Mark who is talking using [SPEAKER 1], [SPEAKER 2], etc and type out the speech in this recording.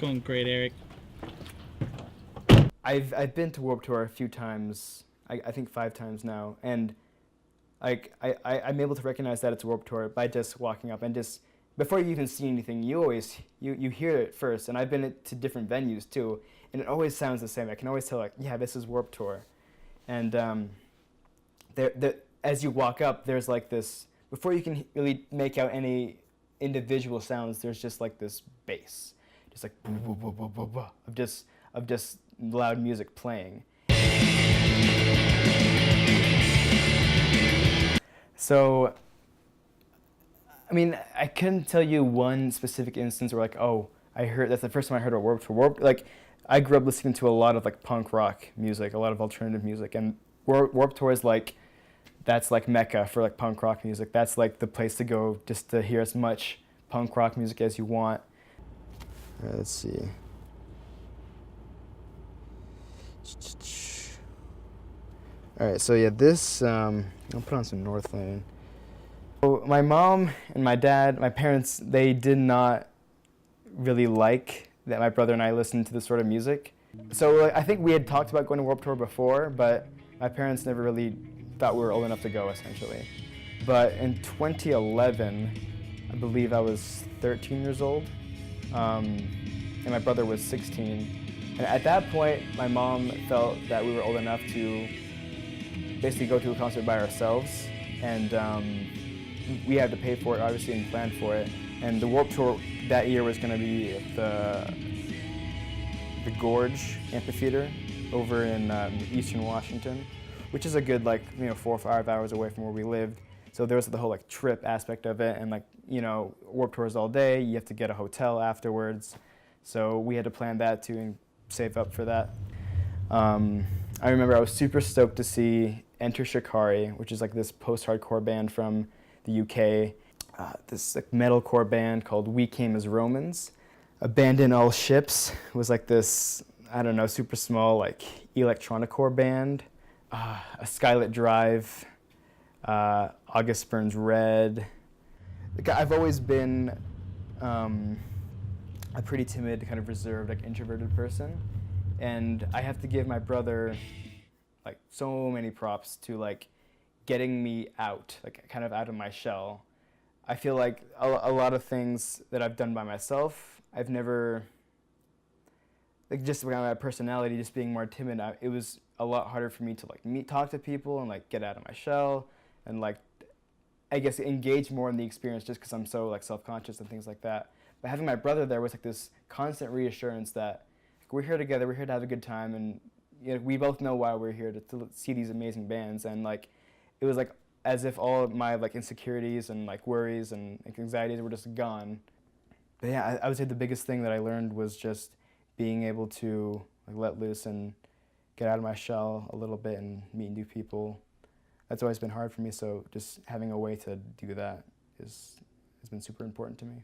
[SPEAKER 1] going great, Eric.
[SPEAKER 2] I've been to Warped Tour a few times. I think 5 times now, and I'm able to recognize that it's Warped Tour by just walking up and just before you even see anything, you hear it first. And I've been to different venues too, and it always sounds the same. I can always tell, like, yeah, this is Warped Tour. And as you walk up, there's like this, before you can really make out any individual sounds, there's just like this bass, just like of just loud music playing. So, I mean, I couldn't tell you one specific instance where, like, oh, that's the first time I heard a Warped Tour. Like, I grew up listening to a lot of like punk rock music, a lot of alternative music, and Warped Tour is like, that's like Mecca for like punk rock music. That's like the place to go just to hear as much punk rock music as you want. Let's see. All right, so yeah, this, I'll put on some North Lane. So my mom and my dad, my parents, they did not really like that my brother and I listened to this sort of music. So I think we had talked about going to Warped Tour before, but my parents never really thought we were old enough to go, essentially. But in 2011, I believe I was 13 years old, and my brother was 16. And at that point, my mom felt that we were old enough to basically go to a concert by ourselves, and we had to pay for it, obviously, and plan for it. And the Warped Tour that year was going to be at the Gorge Amphitheater over in Eastern Washington, which is a good 4 or 5 hours away from where we lived. So there was the whole trip aspect of it, and Warped Tours all day. You have to get a hotel afterwards, so we had to plan that too and save up for that. I remember I was super stoked to see Enter Shikari, which is this post-hardcore band from the UK. This metalcore band called We Came as Romans. Abandon All Ships was this, I don't know, super small electronicore band. A Skylit Drive, August Burns Red. I've always been a pretty timid, kind of reserved, introverted person, and I have to give my brother so many props to getting me out, kind of out of my shell. I feel like a lot of things that I've done by myself, I've never, just around my personality, just being more timid, it was a lot harder for me to talk to people and get out of my shell and I guess engage more in the experience just because I'm so self-conscious and things like that. But having my brother there was this constant reassurance that we're here together, we're here to have a good time, and we both know why we're here to see these amazing bands. And it was as if all of my insecurities and worries and anxieties were just gone. But yeah, I would say the biggest thing that I learned was just being able to let loose and get out of my shell a little bit and meet new people. That's always been hard for me, so just having a way to do that has been super important to me.